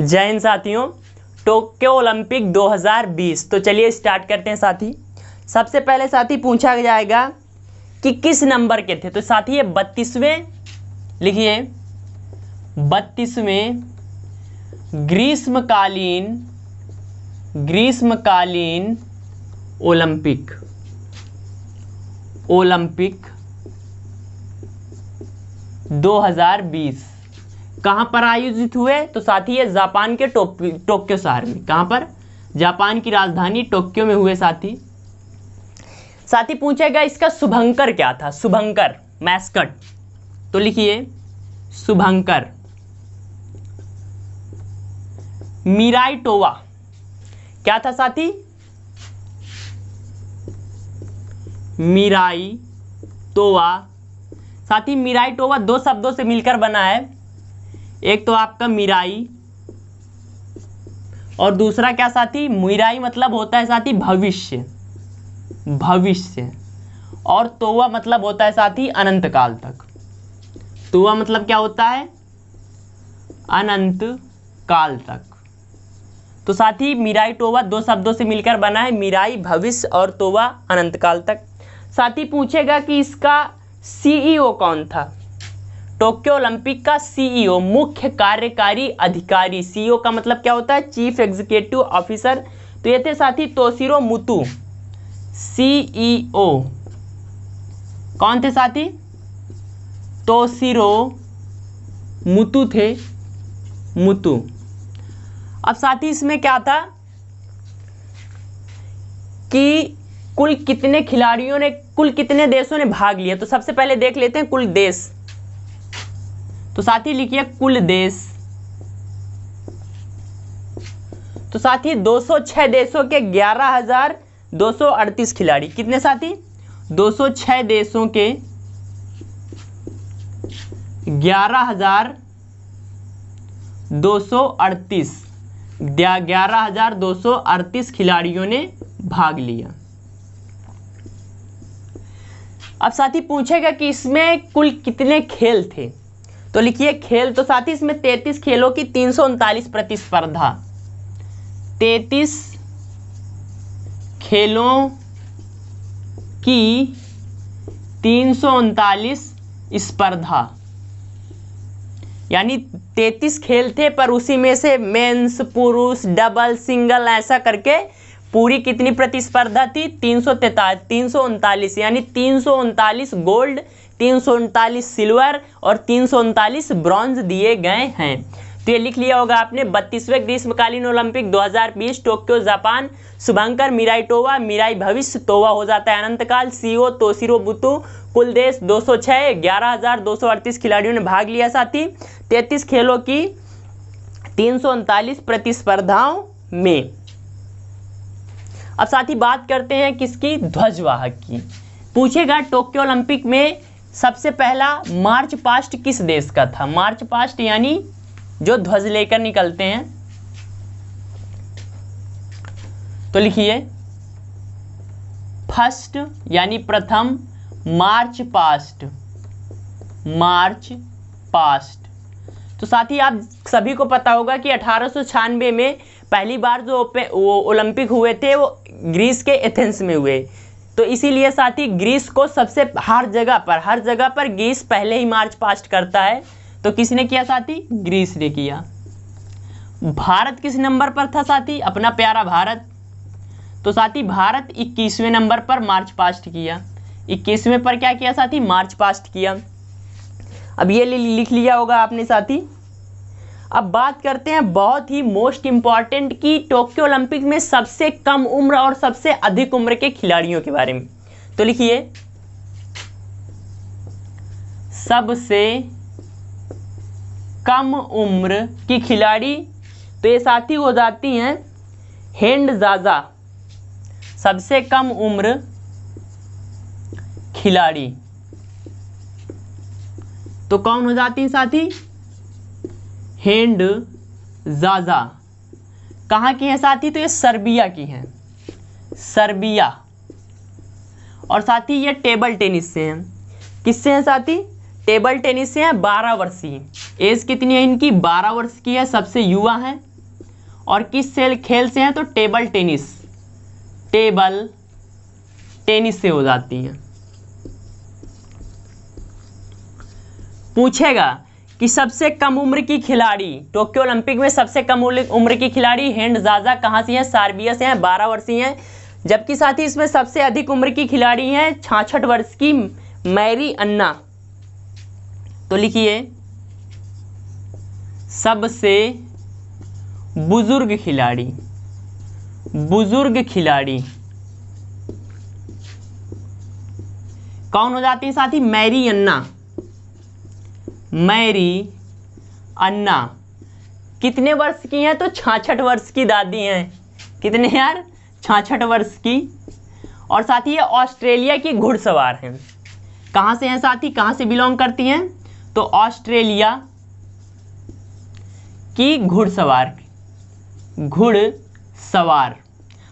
जय हिंद साथियों। Tokyo Olympic 2020। तो चलिए स्टार्ट करते हैं साथी। सबसे पहले साथी पूछा जाएगा कि किस नंबर के थे। तो साथी ये 32वें, लिखिए 32वें ग्रीष्मकालीन ओलंपिक 2020 कहाँ पर आयोजित हुए। तो साथी ये जापान के टोक्यो शहर में। कहाँ पर? जापान की राजधानी टोक्यो में हुए साथी। साथी पूछेगा इसका शुभंकर क्या था। शुभंकर मैस्कट। तो लिखिए शुभंकर। मिराई टोवा क्या था साथी? मिराई टोवा। साथी मिराई टोवा दो शब्दों से मिलकर बना है। एक तो आपका मिराई और दूसरा क्या साथी? मिराई मतलब होता है साथी भविष्य, और तोवा मतलब होता है साथी अनंत काल तक। तोवा मतलब क्या होता है? अनंत काल तक। तो साथी मिराई टोवा दो शब्दों से मिलकर बना है। मिराई भविष्य और तोवा अनंत काल तक। साथी पूछेगा कि इसका सीईओ कौन था। टोक्यो ओलंपिक का सीईओ मुख्य कार्यकारी अधिकारी। सीईओ का मतलब क्या होता है? Chief executive officer. तो ये थे साथी तोशिरो मुतु। सीईओ कौन थे साथी? तोशिरो मुतु थे। मुतु। अब साथी इसमें क्या था कि कुल कितने खिलाड़ियों ने, कुल कितने देशों ने भाग लिया। तो सबसे पहले देख लेते हैं कुल देश। तो साथी लिखिए कुल देश। तो साथी 206 देशों के 11,238 खिलाड़ी। कितने साथी? 206 देशों के 11,238 खिलाड़ियों ने भाग लिया। अब साथी पूछेगा कि इसमें कुल कितने खेल थे। तो लिखिए खेल। तो साथी इसमें 33 खेलों की 339 प्रतिस्पर्धा। 33 खेलों की 339 स्पर्धा, यानी 33 खेल थे, पर उसी में से मेंस, पुरुष, डबल, सिंगल ऐसा करके पूरी कितनी प्रतिस्पर्धा थी? 339, यानी 339 गोल्ड, 339 सिल्वर और 339 ब्रॉन्ज दिए गए हैं। तो ये लिख लिया होगा आपने। 32वें ग्रीष्मकालीन ओलंपिक 2020 टोक्यो जापान। शुभंकर मिराई टोवा। मिराई भविष्य, तोवा हो जाता है अनंत काल। सीईओ तोशिरो मुतु। कुल देश 206, 11,238 खिलाड़ियों ने भाग लिया साथी 33 खेलों की 339 प्रतिस्पर्धाओं में। अब साथी बात करते हैं किसकी? ध्वजवाहक की। पूछेगा टोक्यो ओलंपिक में सबसे पहला मार्च पास्ट किस देश का था। मार्च पास्ट यानी जो ध्वज लेकर निकलते हैं। तो लिखिए फर्स्ट यानी प्रथम, मार्च पास्ट। तो साथी आप सभी को पता होगा कि 1896 में पहली बार जो ओलंपिक हुए थे वो ग्रीस के एथेंस में हुए। तो इसीलिए साथी ग्रीस को सबसे हर जगह पर ग्रीस पहले ही मार्च पास्ट करता है। तो किसने किया साथी? ग्रीस ने किया। भारत किस नंबर पर था साथी? अपना प्यारा भारत। तो साथी भारत 21वें नंबर पर मार्च पास्ट किया। 21वें पर क्या किया साथी? मार्च पास्ट किया। अब ये लिख लिया होगा आपने साथी। अब बात करते हैं बहुत ही मोस्ट इंपॉर्टेंट की टोक्यो ओलंपिक में सबसे कम उम्र और सबसे अधिक उम्र के खिलाड़ियों के बारे में। तो लिखिए सबसे कम उम्र की खिलाड़ी। तो ये साथी हो जाती हैं हेंड जाजा। सबसे कम उम्र खिलाड़ी तो कौन हो जाती हैं साथी? हेंड जाजा। कहाँ की हैं साथी? तो ये सर्बिया की हैं। सर्बिया। और साथी ये टेबल टेनिस से हैं। किससे हैं साथी? टेबल टेनिस से हैं। 12 वर्षीय। एज कितनी है इनकी? 12 वर्ष की है। सबसे युवा है। और किस खेल से हैं, तो टेबल टेनिस से हो जाती हैं। पूछेगा कि सबसे कम उम्र की खिलाड़ी, टोक्यो ओलंपिक में सबसे कम उम्र की खिलाड़ी हेंड जाजा कहाँ से हैं, सर्बिया से हैं, 12 वर्षीय हैं। जबकि साथ ही इसमें सबसे अधिक उम्र की खिलाड़ी हैं 66 वर्ष की मैरी अन्ना। तो लिखिए सबसे बुजुर्ग खिलाड़ी कौन हो जाती है साथी, मैरी अन्ना कितने वर्ष की हैं, तो 66 वर्ष की दादी हैं। कितने यार, 66 वर्ष की। और साथी ये ऑस्ट्रेलिया की घुड़सवार हैं। कहाँ से हैं साथी, कहाँ से बिलोंग करती हैं, तो ऑस्ट्रेलिया की घुड़सवार।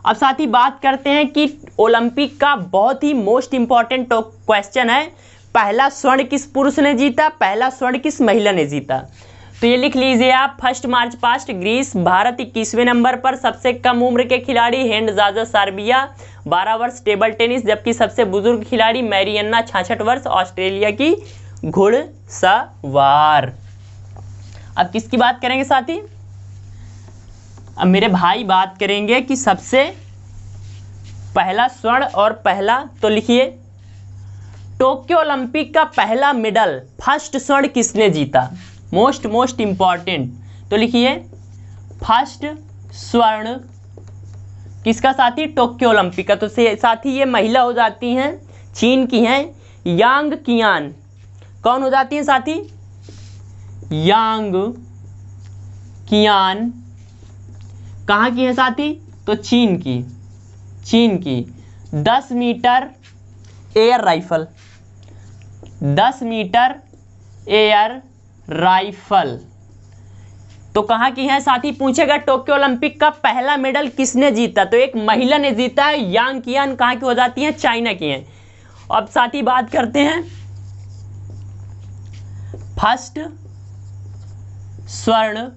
अब साथी बात करते हैं कि ओलंपिक का बहुत ही मोस्ट इंपॉर्टेंट क्वेश्चन है, पहला स्वर्ण किस पुरुष ने जीता, पहला स्वर्ण किस महिला ने जीता। तो ये लिख लीजिए आप, 1 मार्च पास्ट ग्रीस, भारत 21वें नंबर पर, सबसे कम उम्र के खिलाड़ी हेंड जाजा सर्बिया 12 वर्ष टेबल टेनिस, जबकि सबसे बुजुर्ग खिलाड़ी मैरी अन्ना 66 वर्ष ऑस्ट्रेलिया की घुड़सवार। अब किसकी बात करेंगे साथी, अब मेरे भाई बात करेंगे कि सबसे पहला स्वर्ण और पहला, तो लिखिए टोक्यो ओलंपिक का पहला मेडल, फर्स्ट स्वर्ण किसने जीता, मोस्ट इंपॉर्टेंट। तो लिखिए फर्स्ट स्वर्ण किसका साथी, टोक्यो ओलंपिक का। तो साथी ये महिला हो जाती हैं, चीन की हैं, यांग कियान। कौन हो जाती हैं साथी, यांग कियान। कहाँ की है साथी, तो चीन की 10 metre air rifle, 10 metre air rifle. तो कहाँ की है साथी, पूछेगा टोक्यो ओलंपिक का पहला मेडल किसने जीता, तो एक महिला ने जीता है, यांग कियान। कहाँ की हो जाती हैं, चाइना की हैं। अब साथी बात करते हैं फर्स्ट स्वर्ण।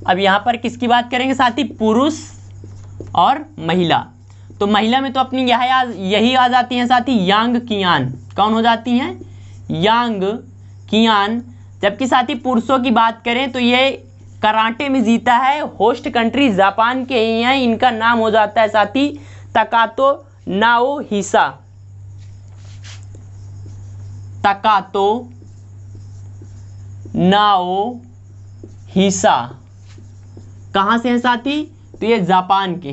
अब यहां पर किसकी बात करेंगे साथी, पुरुष और महिला। तो महिला में तो अपनी यही आ जाती हैं साथी, यांग कियान। कौन हो जाती हैं, यांग कियान। जबकि साथी पुरुषों की बात करें तो ये कराटे में जीता है, होस्ट कंट्री जापान के ही हैं, इनका नाम हो जाता है साथी तकातो नाओहिसा। तकातो नाओहिसा कहाँ से हैं साथी, तो ये जापान के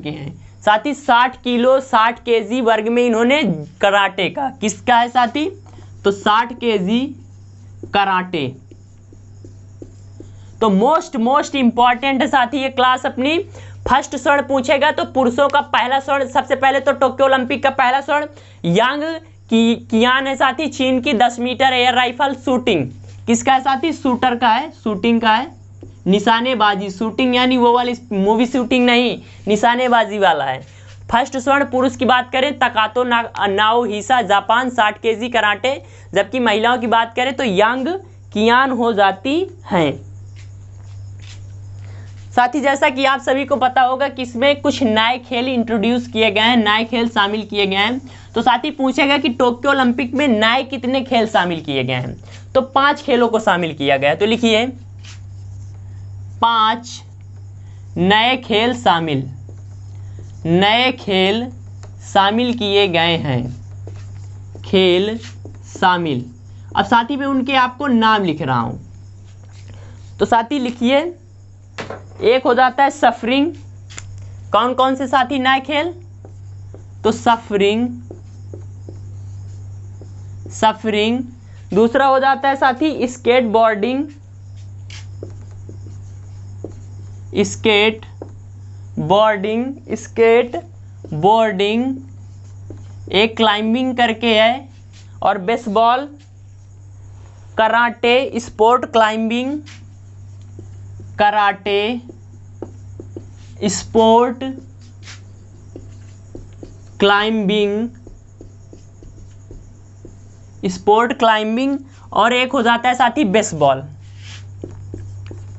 हैं, साथी 60 किलो 60 केजी वर्ग में इन्होंने कराटे का, किसका है साथी, तो 60 केजी कराटे। तो मोस्ट इंपॉर्टेंट है साथी ये क्लास अपनी। फर्स्ट स्वर्ण पूछेगा तो पुरुषों का पहला स्वर्ण, सबसे पहले तो टोक्यो ओलंपिक का पहला स्वर्ण यांग कियान है साथी, चीन की 10 मीटर एयर राइफल शूटिंग। किसका है साथी, शूटर का है, शूटिंग का है, निशानेबाजी। शूटिंग यानी वो वाली मूवी शूटिंग नहीं, निशानेबाजी वाला है। फर्स्ट स्वर्ण पुरुष की बात करें तकातो नाओहिसा जापान 60 केजी कराटे। जबकि महिलाओं की बात करें तो यांग कियान हो जाती हैं। साथी जैसा कि आप सभी को पता होगा कि इसमें कुछ नए खेल इंट्रोड्यूस किए गए हैं, नए खेल शामिल किए गए हैं। तो साथी पूछेगा कि टोक्यो ओलंपिक में नए कितने खेल शामिल किए गए हैं, तो 5 खेलों को शामिल किया गया है। तो लिखिए 5 नए खेल शामिल किए गए हैं, खेल शामिल। अब साथी मैं उनके आपको नाम लिख रहा हूं। तो साथी लिखिए, एक हो जाता है सफरिंग। कौन कौन से साथी नए खेल, तो सफरिंग। दूसरा हो जाता है साथी स्केट बोर्डिंग, एक क्लाइंबिंग करके है, और baseball, karate sport climbing, karate sport climbing, और एक हो जाता है साथी बेसबॉल।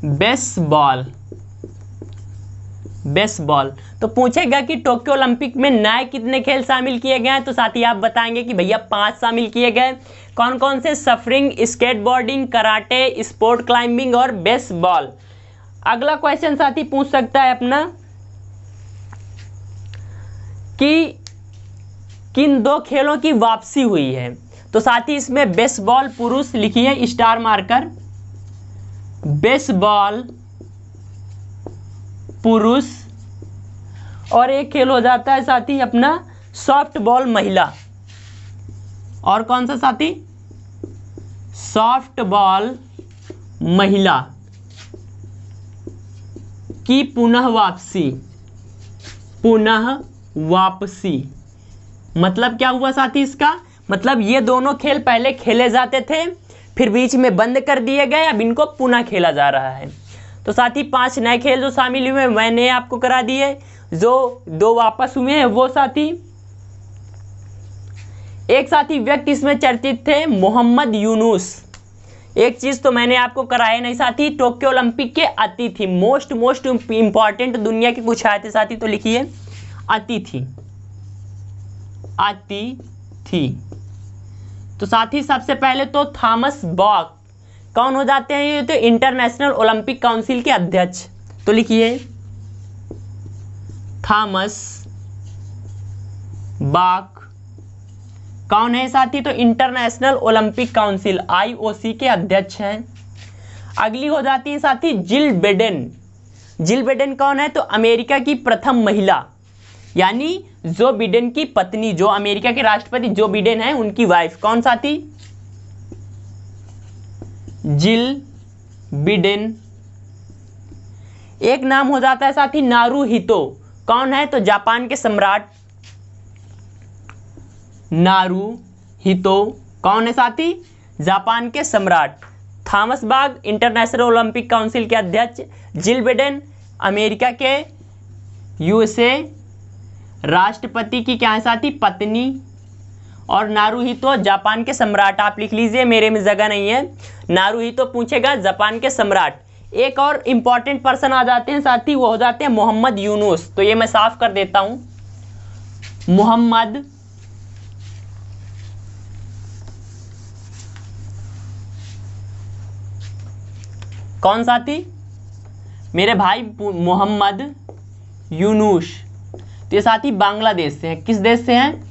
बेसबॉल। बेसबॉल। तो पूछेगा कि टोक्यो ओलंपिक में नए कितने खेल शामिल किए गए हैं, तो साथी आप बताएंगे कि भैया 5 शामिल किए गए। कौन कौन से? Suffering, skateboarding, karate, sport climbing और बेसबॉल। अगला क्वेश्चन साथी पूछ सकता है अपना कि किन 2 खेलों की वापसी हुई है, तो साथी इसमें बेसबॉल पुरुष लिखिए स्टार मार्कर, बेसबॉल पुरुष, और एक खेल हो जाता है साथी अपना सॉफ्टबॉल महिला। और कौन सा साथी? सॉफ्टबॉल महिला की पुनः वापसी। पुनः वापसी मतलब क्या हुआ साथी? इसका मतलब ये दोनों खेल पहले खेले जाते थे, फिर बीच में बंद कर दिए गए, अब इनको पुनः खेला जा रहा है। तो साथी 5 नए खेल जो शामिल हुए मैंने आपको करा दिए, जो 2 वापस हुए हैं वो साथी। एक साथी व्यक्ति इसमें चर्चित थे, मोहम्मद यूनुस। एक चीज तो मैंने आपको कराया नहीं साथी, टोक्यो ओलंपिक के अतिथि, मोस्ट इंपॉर्टेंट दुनिया के कुछ आए थे साथी, तो लिखिए अतिथि। अतिथि तो साथी सबसे पहले तो थॉमस बॉक। कौन हो जाते हैं ये? तो इंटरनेशनल ओलंपिक काउंसिल के अध्यक्ष, तो लिखिए थॉमस बॉक। कौन है साथी? तो इंटरनेशनल ओलंपिक काउंसिल IOC के अध्यक्ष हैं। अगली हो जाती है साथी जिल बिडेन। जिल बिडेन कौन है? तो अमेरिका की प्रथम महिला, यानी जो बिडेन की पत्नी, जो अमेरिका के राष्ट्रपति जो बिडेन है उनकी वाइफ। कौन साथी? जिल बिडेन। एक नाम हो जाता है साथी नारूहितो। कौन है? तो जापान के सम्राट नारूहितो। कौन है साथी? जापान के सम्राट। थॉमस बॉक इंटरनेशनल ओलंपिक काउंसिल के अध्यक्ष, जिल बिडेन अमेरिका के USA राष्ट्रपति की क्या है साथी? पत्नी, और नारूहितो जापान के सम्राट। आप लिख लीजिए, मेरे में जगह नहीं है। नारूहितो पूछेगा जापान के सम्राट। एक और इंपॉर्टेंट पर्सन आ जाते हैं साथी, वो हो जाते हैं मोहम्मद यूनुस। तो ये मैं साफ कर देता हूं, मोहम्मद कौन साथी? मेरे भाई मोहम्मद यूनुस। तो ये साथी बांग्लादेश से हैं। किस देश से हैं?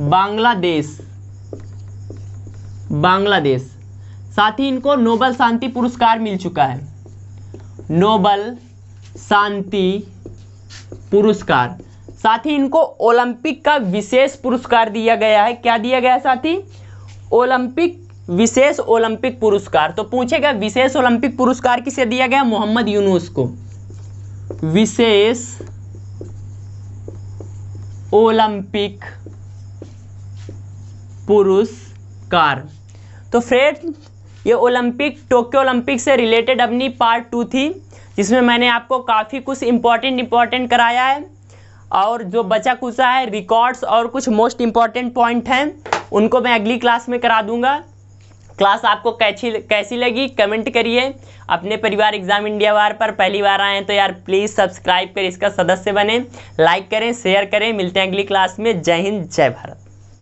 बांग्लादेश। बांग्लादेश। साथी इनको नोबेल शांति पुरस्कार मिल चुका है, नोबेल शांति पुरस्कार। साथी इनको ओलंपिक का विशेष पुरस्कार दिया गया है। क्या दिया गया है साथी? ओलंपिक विशेष ओलंपिक पुरस्कार। तो पूछेगा विशेष ओलंपिक पुरस्कार किसे दिया गया? मोहम्मद यूनुस को। विशेष ओलंपिक पुरस्कार। तो फ्रेंड्स ये ओलंपिक, टोक्यो ओलंपिक से रिलेटेड अपनी पार्ट 2 थी, जिसमें मैंने आपको काफ़ी कुछ इंपॉर्टेंट कराया है, और जो बचा कुचा है रिकॉर्ड्स और कुछ मोस्ट इंपॉर्टेंट पॉइंट हैं उनको मैं अगली क्लास में करा दूंगा। क्लास आपको कैसी लगी कमेंट करिए। अपने परिवार एग्जाम इंडिया वार पर पहली बार आए हैं तो यार प्लीज़ सब्सक्राइब कर इसका सदस्य बने, लाइक करें, शेयर करें। मिलते हैं अगली क्लास में। जय हिंद, जय भारत।